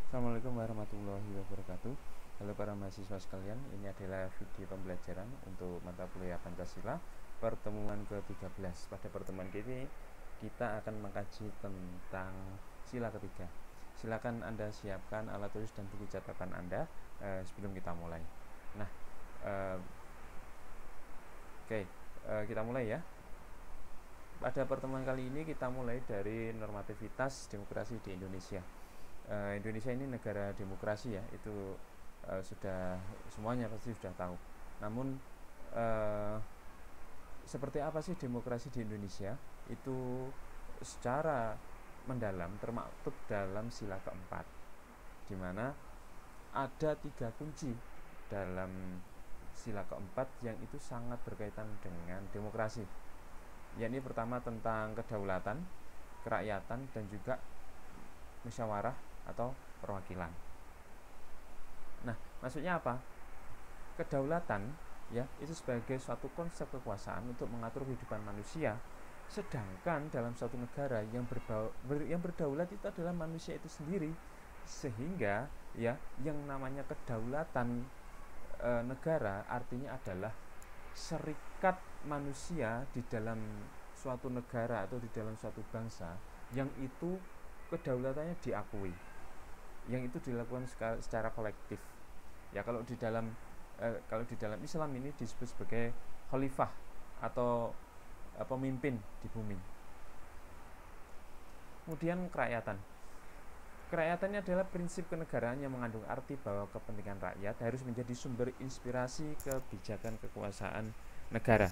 Assalamualaikum warahmatullahi wabarakatuh. Halo para mahasiswa sekalian, ini adalah video pembelajaran untuk mata kuliah Pancasila pertemuan ke-13. Pada pertemuan ini kita akan mengkaji tentang sila ketiga. Silakan Anda siapkan alat tulis dan buku catatan Anda sebelum kita mulai. Nah, kita mulai ya. Pada pertemuan kali ini kita mulai dari normativitas demokrasi di Indonesia. Indonesia ini negara demokrasi ya, itu sudah semuanya pasti sudah tahu. Namun seperti apa sih demokrasi di Indonesia? Itu secara mendalam termaktub dalam sila keempat, di mana ada 3 kunci dalam sila keempat yang itu sangat berkaitan dengan demokrasi. Yakni pertama tentang kedaulatan, kerakyatan, dan juga musyawarah atau perwakilan. Nah, maksudnya apa? Kedaulatan ya itu sebagai suatu konsep kekuasaan untuk mengatur kehidupan manusia, sedangkan dalam suatu negara yang berdaulat itu adalah manusia itu sendiri, sehingga ya yang namanya kedaulatan negara artinya adalah serikat manusia di dalam suatu negara atau di dalam suatu bangsa yang itu kedaulatannya diakui, yang itu dilakukan secara kolektif. Ya kalau di dalam Islam ini disebut sebagai khalifah atau pemimpin di bumi. Kemudian kerakyatan. Kerakyatan ini adalah prinsip kenegaraan yang mengandung arti bahwa kepentingan rakyat harus menjadi sumber inspirasi kebijakan kekuasaan negara.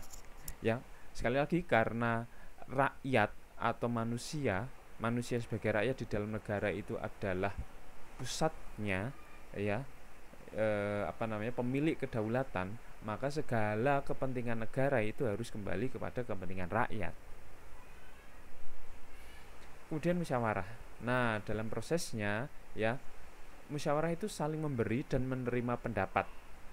Ya, sekali lagi karena rakyat atau manusia sebagai rakyat di dalam negara itu adalah pusatnya ya, pemilik kedaulatan, maka segala kepentingan negara itu harus kembali kepada kepentingan rakyat. Kemudian musyawarah. Nah, dalam prosesnya ya, musyawarah itu saling memberi dan menerima pendapat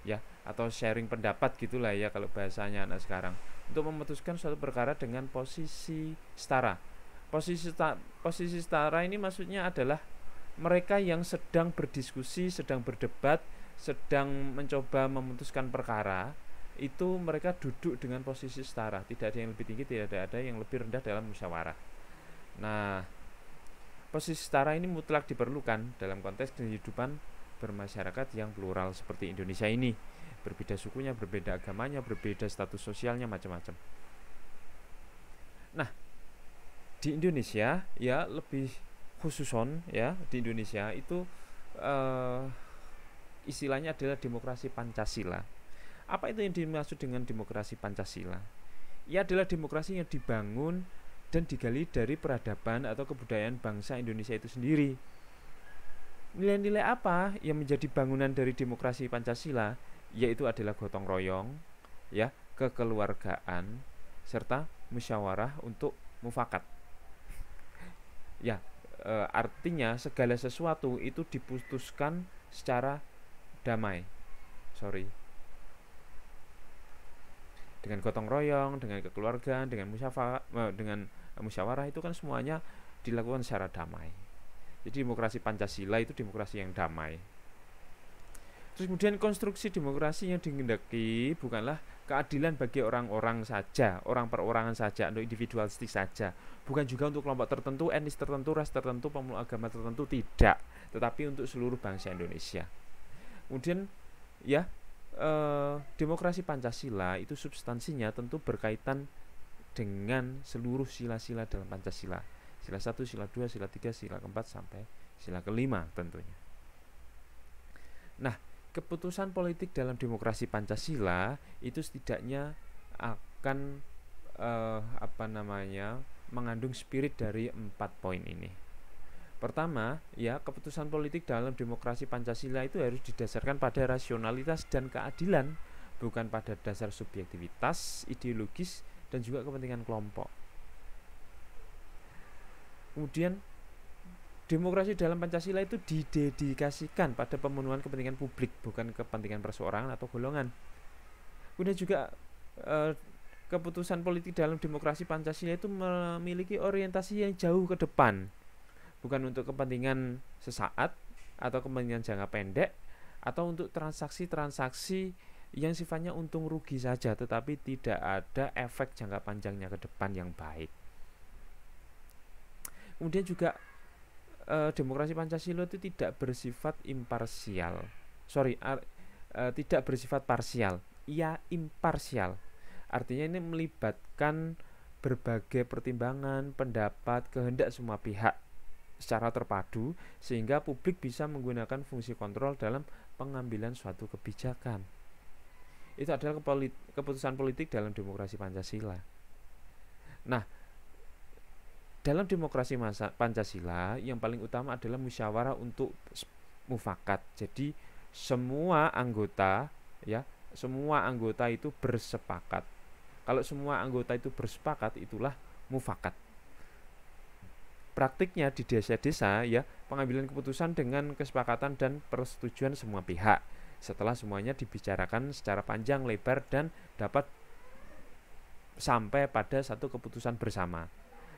ya, atau sharing pendapat gitulah ya kalau bahasanya anak sekarang, untuk memutuskan suatu perkara dengan posisi setara. Posisi setara ini maksudnya adalah mereka yang sedang berdiskusi, sedang berdebat, sedang mencoba memutuskan perkara, itu mereka duduk dengan posisi setara. Tidak ada yang lebih tinggi, tidak ada yang lebih rendah dalam musyawarah. Nah, posisi setara ini mutlak diperlukan dalam konteks kehidupan bermasyarakat yang plural seperti Indonesia ini. Berbeda sukunya, berbeda agamanya, berbeda status sosialnya, macam-macam. Nah, di Indonesia ya lebih khususon ya, di Indonesia itu istilahnya adalah demokrasi Pancasila. Apa itu yang dimaksud dengan demokrasi Pancasila? Ia adalah demokrasi yang dibangun dan digali dari peradaban atau kebudayaan bangsa Indonesia itu sendiri. Nilai-nilai apa yang menjadi bangunan dari demokrasi Pancasila? Yaitu adalah gotong royong, ya, kekeluargaan, serta musyawarah untuk mufakat. Ya, artinya segala sesuatu itu diputuskan secara damai. Dengan gotong royong, dengan kekeluargaan, dengan musyawarah itu kan semuanya dilakukan secara damai. Jadi demokrasi Pancasila itu demokrasi yang damai. Terus kemudian konstruksi demokrasi yang dihendaki bukanlah keadilan bagi orang-orang saja, orang perorangan saja, untuk individualistik saja, bukan juga untuk kelompok tertentu, etnis tertentu, ras tertentu, pemeluk agama tertentu, tidak, tetapi untuk seluruh bangsa Indonesia. Kemudian ya, demokrasi Pancasila itu substansinya tentu berkaitan dengan seluruh sila-sila dalam Pancasila. Sila 1, sila 2, sila 3, sila 4 sampai sila ke-5 tentunya. Nah, keputusan politik dalam demokrasi Pancasila itu setidaknya akan mengandung spirit dari 4 poin ini. Pertama, ya, keputusan politik dalam demokrasi Pancasila itu harus didasarkan pada rasionalitas dan keadilan, bukan pada dasar subjektivitas, ideologis, dan juga kepentingan kelompok. Kemudian demokrasi dalam Pancasila itu didedikasikan pada pemenuhan kepentingan publik, bukan kepentingan perseorangan atau golongan. Kemudian juga keputusan politik dalam demokrasi Pancasila itu memiliki orientasi yang jauh ke depan, bukan untuk kepentingan sesaat atau kepentingan jangka pendek, atau untuk transaksi-transaksi yang sifatnya untung rugi saja, tetapi tidak ada efek jangka panjangnya ke depan yang baik. Kemudian juga demokrasi Pancasila itu tidak bersifat imparsial, tidak bersifat parsial, ia imparsial. Artinya ini melibatkan berbagai pertimbangan, pendapat, kehendak semua pihak secara terpadu, sehingga publik bisa menggunakan fungsi kontrol dalam pengambilan suatu kebijakan. Itu adalah keputusan politik dalam demokrasi Pancasila. Nah, dalam demokrasi Pancasila yang paling utama adalah musyawarah untuk mufakat. Jadi semua anggota itu bersepakat. Kalau semua anggota itu bersepakat, itulah mufakat. Praktiknya di desa-desa ya, pengambilan keputusan dengan kesepakatan dan persetujuan semua pihak. Setelah semuanya dibicarakan secara panjang lebar dan dapat sampai pada satu keputusan bersama.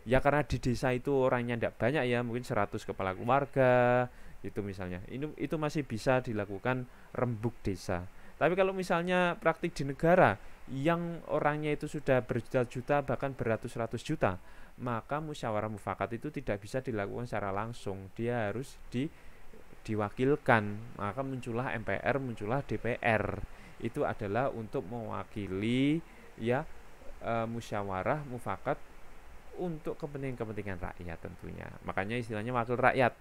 Ya karena di desa itu orangnya tidak banyak ya, mungkin 100 kepala keluarga itu misalnya. Itu masih bisa dilakukan rembuk desa. Tapi kalau misalnya praktik di negara yang orangnya itu sudah berjuta-juta bahkan beratus-ratus juta, maka musyawarah mufakat itu tidak bisa dilakukan secara langsung. Dia harus diwakilkan. Maka muncullah MPR, muncullah DPR. Itu adalah untuk mewakili ya musyawarah mufakat untuk kepentingan rakyat tentunya. Makanya istilahnya wakil rakyat.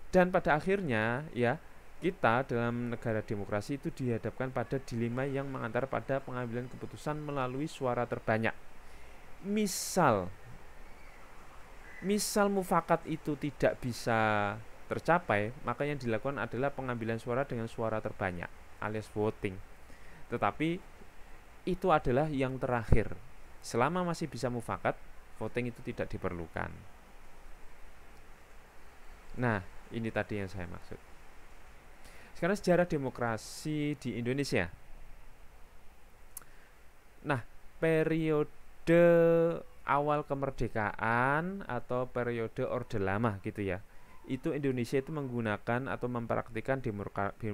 Dan pada akhirnya ya, kita dalam negara demokrasi itu dihadapkan pada dilema yang mengantar pada pengambilan keputusan melalui suara terbanyak. Misal mufakat itu tidak bisa tercapai, maka yang dilakukan adalah pengambilan suara dengan suara terbanyak alias voting. Tetapi itu adalah yang terakhir. Selama masih bisa mufakat, voting itu tidak diperlukan. Nah, ini tadi yang saya maksud. Sekarang sejarah demokrasi di Indonesia. Nah, periode awal kemerdekaan atau periode Orde Lama gitu ya, itu Indonesia itu menggunakan atau mempraktikkan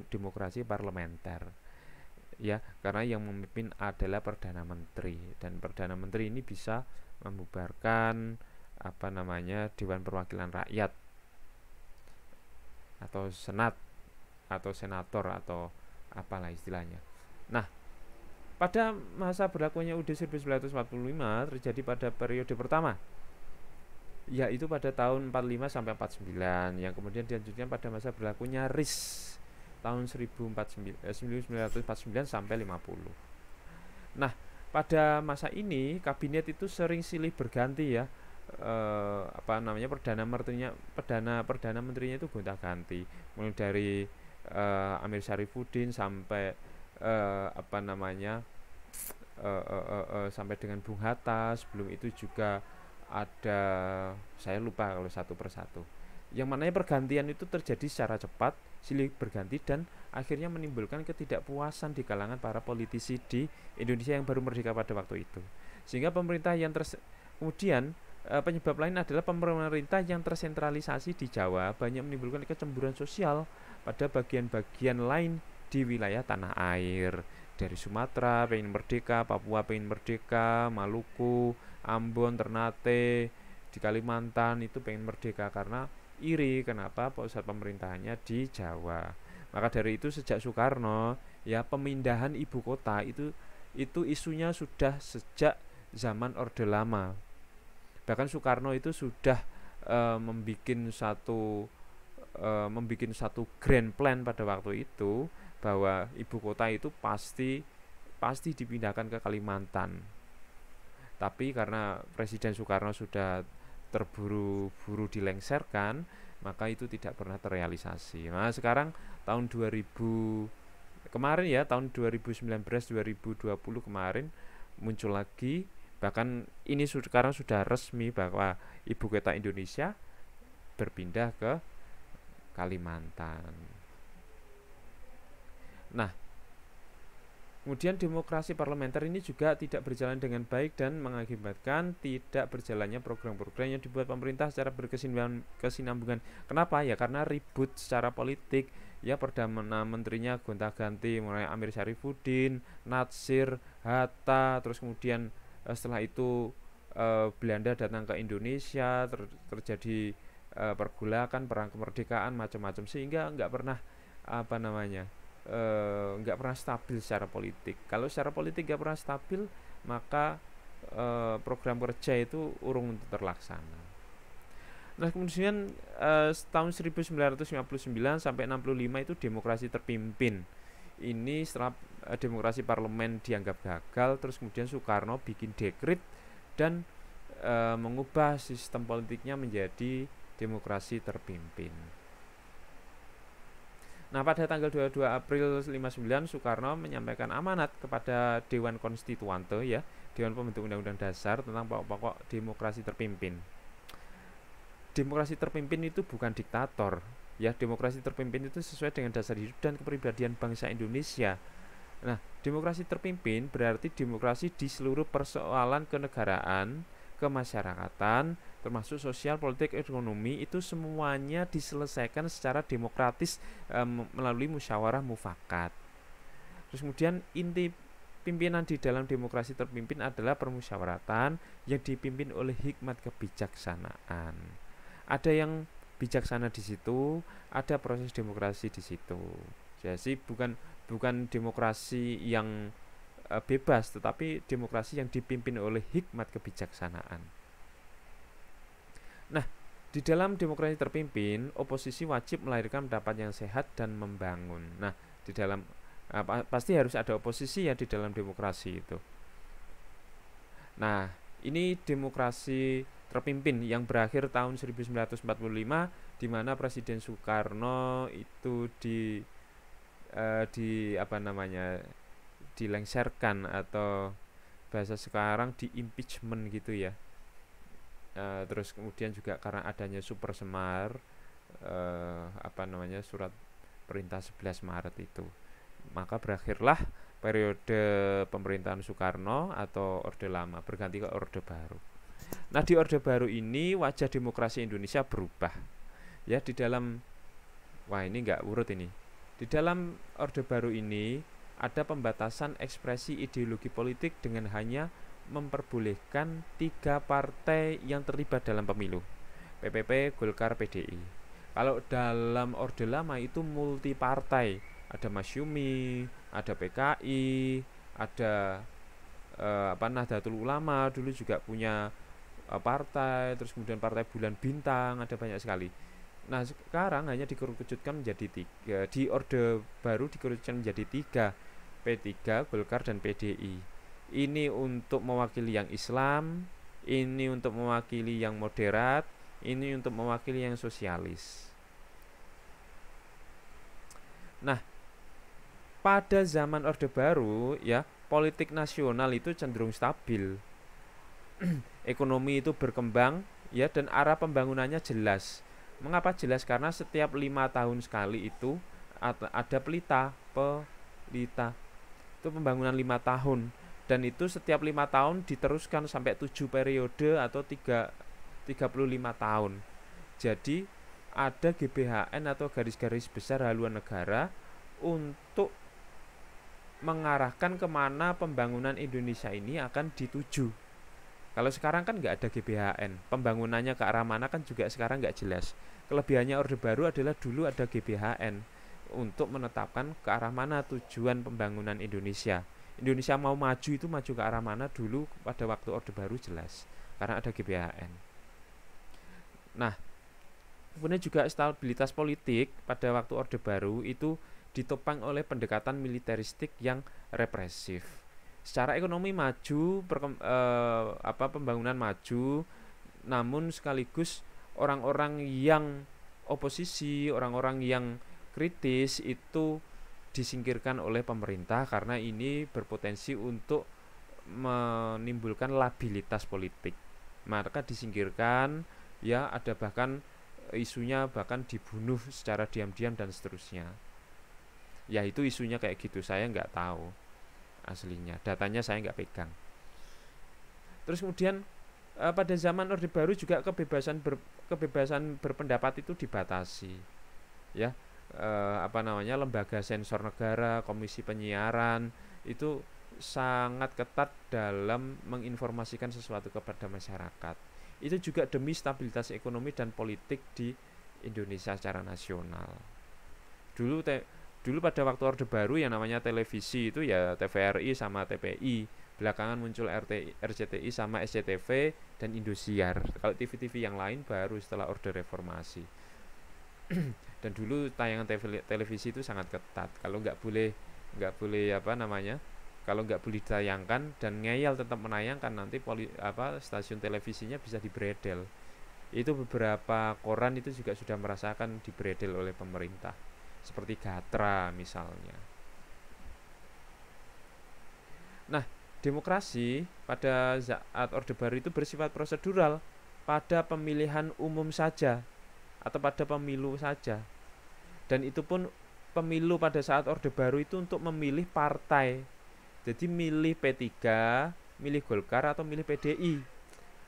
demokrasi parlementer. Ya, karena yang memimpin adalah Perdana Menteri, dan Perdana Menteri ini bisa membubarkan Dewan Perwakilan Rakyat atau Senat atau Senator atau apalah istilahnya. Nah, pada masa berlakunya UUD 1945 terjadi pada periode pertama, yaitu pada tahun 45 sampai 49, yang kemudian dilanjutkan pada masa berlakunya RIS tahun 1949 sampai 50. Nah, pada masa ini kabinet itu sering silih berganti ya. Perdana menterinya itu gonta-ganti, mulai dari Amir Syarifuddin sampai sampai dengan Bung Hatta. Sebelum itu juga ada, saya lupa kalau satu persatu. Yang mananya pergantian itu terjadi secara cepat, silih berganti, dan akhirnya menimbulkan ketidakpuasan di kalangan para politisi di Indonesia yang baru merdeka pada waktu itu. Sehingga pemerintah yang kemudian penyebab lain adalah pemerintah yang tersentralisasi di Jawa banyak menimbulkan kecemburuan sosial pada bagian-bagian lain di wilayah tanah air. Dari Sumatera pengen merdeka, Papua pengen merdeka, Maluku, Ambon, Ternate, di Kalimantan itu pengen merdeka karena iri kenapa pusat pemerintahannya di Jawa. Maka dari itu sejak Soekarno ya, pemindahan ibu kota itu isunya sudah sejak zaman Orde Lama. Bahkan Soekarno itu sudah membikin satu grand plan pada waktu itu bahwa ibu kota itu pasti dipindahkan ke Kalimantan. Tapi karena Presiden Soekarno sudah terburu-buru dilengsarkan, maka itu tidak pernah terrealisasi. Nah, sekarang tahun 2000 kemarin ya, tahun 2019-2020 kemarin muncul lagi, bahkan ini sekarang sudah resmi bahwa ibu kota Indonesia berpindah ke Kalimantan. Nah, Kemudian demokrasi parlementer ini juga tidak berjalan dengan baik dan mengakibatkan tidak berjalannya program-program yang dibuat pemerintah secara berkesinambungan. Kenapa? Ya karena ribut secara politik. Ya perdana menterinya gonta-ganti, mulai Amir Syarifuddin, Natsir, Hatta, terus kemudian setelah itu Belanda datang ke Indonesia, terjadi pergulakan, perang kemerdekaan, macam-macam, sehingga nggak pernah nggak pernah stabil secara politik. Kalau secara politik nggak pernah stabil, maka program kerja itu urung untuk terlaksana. Nah kemudian tahun 1959 sampai 65 itu demokrasi terpimpin. Ini setelah demokrasi parlemen dianggap gagal, terus kemudian Soekarno bikin dekret dan mengubah sistem politiknya menjadi demokrasi terpimpin. Nah, pada tanggal 22 April 59 Soekarno menyampaikan amanat kepada Dewan Konstituante, ya, Dewan Pembentuk Undang-Undang Dasar, tentang pokok-pokok demokrasi terpimpin. Demokrasi terpimpin itu bukan diktator, ya. Demokrasi terpimpin itu sesuai dengan dasar hidup dan kepribadian bangsa Indonesia. Nah, demokrasi terpimpin berarti demokrasi di seluruh persoalan kenegaraan, kemasyarakatan, termasuk sosial, politik, ekonomi, itu semuanya diselesaikan secara demokratis melalui musyawarah mufakat. Terus kemudian inti pimpinan di dalam demokrasi terpimpin adalah permusyawaratan yang dipimpin oleh hikmat kebijaksanaan. Ada yang bijaksana di situ, ada proses demokrasi di situ. Jadi bukan demokrasi yang bebas, tetapi demokrasi yang dipimpin oleh hikmat kebijaksanaan. Nah, di dalam demokrasi terpimpin, oposisi wajib melahirkan pendapat yang sehat dan membangun. Nah, di dalam pasti harus ada oposisi ya di dalam demokrasi itu. Nah, ini demokrasi terpimpin yang berakhir tahun 1945, di mana Presiden Soekarno itu dilengserkan, atau bahasa sekarang di impeachment gitu ya. Terus kemudian juga karena adanya Super Semar, surat perintah 11 Maret itu, maka berakhirlah periode pemerintahan Soekarno atau Orde Lama, berganti ke Orde Baru. Nah, di Orde Baru ini wajah demokrasi Indonesia berubah. Ya, di dalam ini enggak urut ini. Di dalam Orde Baru ini ada pembatasan ekspresi ideologi politik dengan hanya memperbolehkan 3 partai yang terlibat dalam pemilu, PPP, Golkar, PDI. Kalau dalam Orde Lama itu multi partai, ada Masyumi, ada PKI, ada Nahdlatul Ulama dulu juga punya partai, terus kemudian partai Bulan Bintang, ada banyak sekali. Nah, sekarang hanya dikerucutkan menjadi 3, di Orde Baru dikerucutkan menjadi 3, P3, Golkar, dan PDI. Ini untuk mewakili yang Islam, ini untuk mewakili yang moderat, ini untuk mewakili yang sosialis. Nah, pada zaman Orde Baru ya, politik nasional itu cenderung stabil. Ekonomi itu berkembang ya, dan arah pembangunannya jelas. Mengapa jelas? Karena setiap 5 tahun sekali itu ada pelita itu pembangunan 5 tahun, dan itu setiap 5 tahun diteruskan sampai 7 periode atau 35 tahun. Jadi ada GBHN atau garis-garis besar haluan negara untuk mengarahkan kemana pembangunan Indonesia ini akan dituju. Kalau sekarang kan nggak ada GBHN, pembangunannya ke arah mana kan juga sekarang nggak jelas. Kelebihannya Orde Baru adalah dulu ada GBHN untuk menetapkan ke arah mana tujuan pembangunan Indonesia. Indonesia mau maju itu maju ke arah mana dulu pada waktu Orde Baru jelas, karena ada GBHN. Nah, kemudian juga stabilitas politik pada waktu Orde Baru itu ditopang oleh pendekatan militeristik yang represif. Secara ekonomi maju, pembangunan maju, namun sekaligus orang-orang yang oposisi, orang-orang yang kritis itu disingkirkan oleh pemerintah karena ini berpotensi untuk menimbulkan labilitas politik. Maka disingkirkan, ya, ada bahkan isunya bahkan dibunuh secara diam-diam dan seterusnya. Ya, itu isunya kayak gitu, saya nggak tahu. aslinya, datanya saya nggak pegang. Terus kemudian pada zaman Orde Baru juga kebebasan berpendapat itu dibatasi, ya. Lembaga sensor negara, komisi penyiaran itu sangat ketat dalam menginformasikan sesuatu kepada masyarakat. Itu juga demi stabilitas ekonomi dan politik di Indonesia secara nasional. Dulu pada waktu Orde Baru yang namanya televisi itu ya TVRI sama TPI. Belakangan muncul RCTI sama SCTV dan Indosiar. Kalau TV-TV yang lain baru setelah Orde Reformasi. Dan dulu tayangan televisi itu sangat ketat. Kalau nggak boleh kalau nggak boleh ditayangkan dan ngeyel tetap menayangkan, nanti stasiun televisinya bisa dibredel. Itu beberapa koran itu juga sudah merasakan dibredel oleh pemerintah, seperti Gatra misalnya. Nah, demokrasi pada saat Orde Baru itu bersifat prosedural pada pemilihan umum saja atau pada pemilu saja. Dan itu pun pemilu pada saat Orde Baru itu untuk memilih partai. Jadi milih P3, milih Golkar atau milih PDI.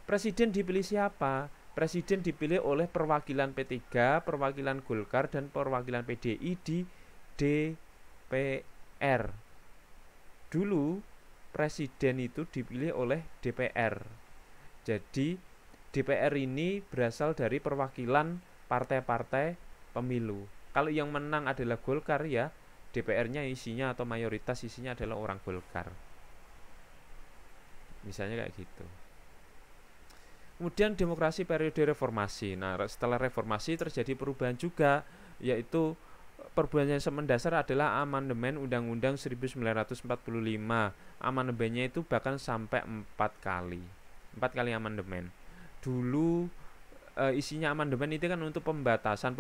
Presiden dipilih siapa? Presiden dipilih oleh perwakilan P3, perwakilan Golkar dan perwakilan PDI di DPR. Dulu presiden itu dipilih oleh DPR. Jadi DPR ini berasal dari perwakilan partai-partai pemilu. Kalau yang menang adalah Golkar, ya DPR-nya isinya atau mayoritas isinya adalah orang Golkar. Misalnya kayak gitu. Kemudian demokrasi periode reformasi. Nah, setelah reformasi terjadi perubahan juga, yaitu perubahan yang mendasar adalah amandemen Undang-Undang 1945. Amandemennya itu bahkan sampai 4 kali amandemen. Dulu isinya amandemen itu kan untuk pembatasan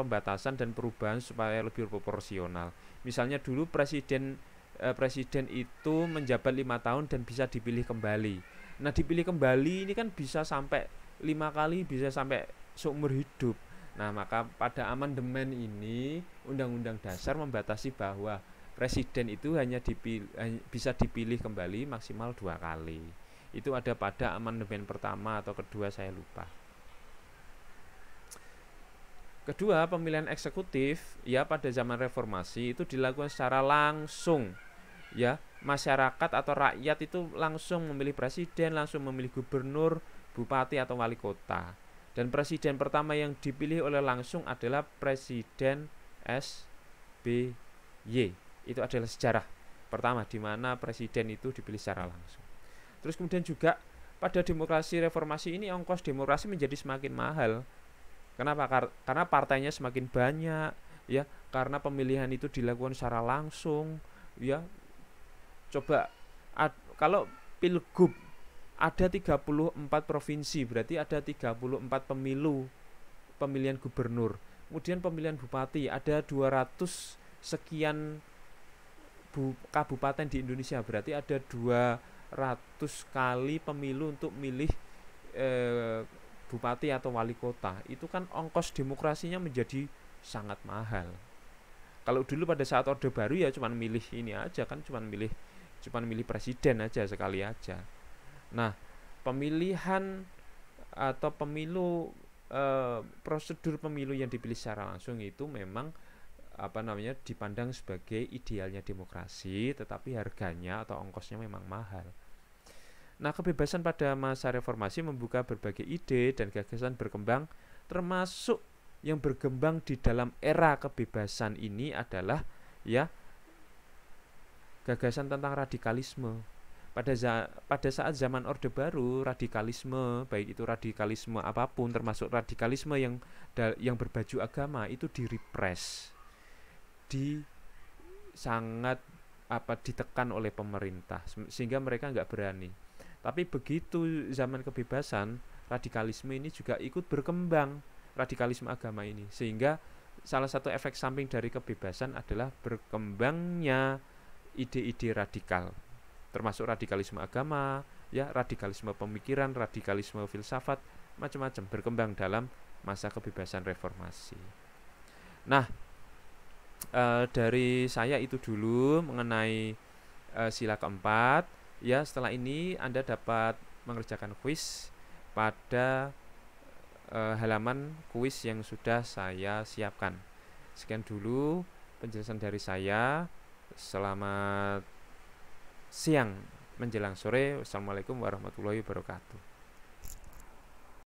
dan perubahan supaya lebih proporsional. Misalnya dulu presiden itu menjabat 5 tahun dan bisa dipilih kembali. Nah, dipilih kembali ini kan bisa sampai 5 kali, bisa sampai seumur hidup. Nah, maka pada amandemen ini Undang-Undang Dasar membatasi bahwa presiden itu bisa dipilih kembali maksimal 2 kali. Itu ada pada amandemen pertama atau kedua, saya lupa. Kedua, pemilihan eksekutif ya pada zaman reformasi itu dilakukan secara langsung. Ya, masyarakat atau rakyat itu langsung memilih presiden, langsung memilih gubernur, bupati atau wali kota. Dan presiden pertama yang dipilih oleh langsung adalah Presiden SBY. Itu adalah sejarah pertama di mana presiden itu dipilih secara langsung. Terus kemudian juga pada demokrasi reformasi ini ongkos demokrasi menjadi semakin mahal. Kenapa? Karena partainya semakin banyak, ya. Karena pemilihan itu dilakukan secara langsung, ya. Coba kalau pilgub ada 34 provinsi, berarti ada 34 pemilihan gubernur. Kemudian pemilihan bupati ada 200 sekian kabupaten di Indonesia, berarti ada 200 kali pemilu untuk milih bupati atau wali kota. Itu kan ongkos demokrasinya menjadi sangat mahal. Kalau dulu pada saat Orde Baru ya cuma milih ini aja kan, cuma milih presiden aja sekali aja. Nah, pemilihan atau pemilu prosedur pemilu yang dipilih secara langsung itu memang dipandang sebagai idealnya demokrasi, tetapi harganya atau ongkosnya memang mahal. Nah, kebebasan pada masa reformasi membuka berbagai ide dan gagasan berkembang, termasuk yang berkembang di dalam era kebebasan ini adalah ya gagasan tentang radikalisme. Pada saat zaman Orde Baru, radikalisme, baik itu radikalisme apapun, termasuk radikalisme yang berbaju agama, itu direpres, ditekan oleh pemerintah, sehingga mereka nggak berani. Tapi begitu zaman kebebasan, radikalisme ini juga ikut berkembang, radikalisme agama ini, sehingga salah satu efek samping dari kebebasan adalah berkembangnya ide-ide radikal, termasuk radikalisme agama, ya, radikalisme pemikiran, radikalisme filsafat, macam-macam berkembang dalam masa kebebasan reformasi. Nah, dari saya itu dulu mengenai sila keempat. Ya, setelah ini Anda dapat mengerjakan kuis pada halaman kuis yang sudah saya siapkan. Sekian dulu penjelasan dari saya. Selamat siang menjelang sore. Wassalamualaikum warahmatullahi wabarakatuh.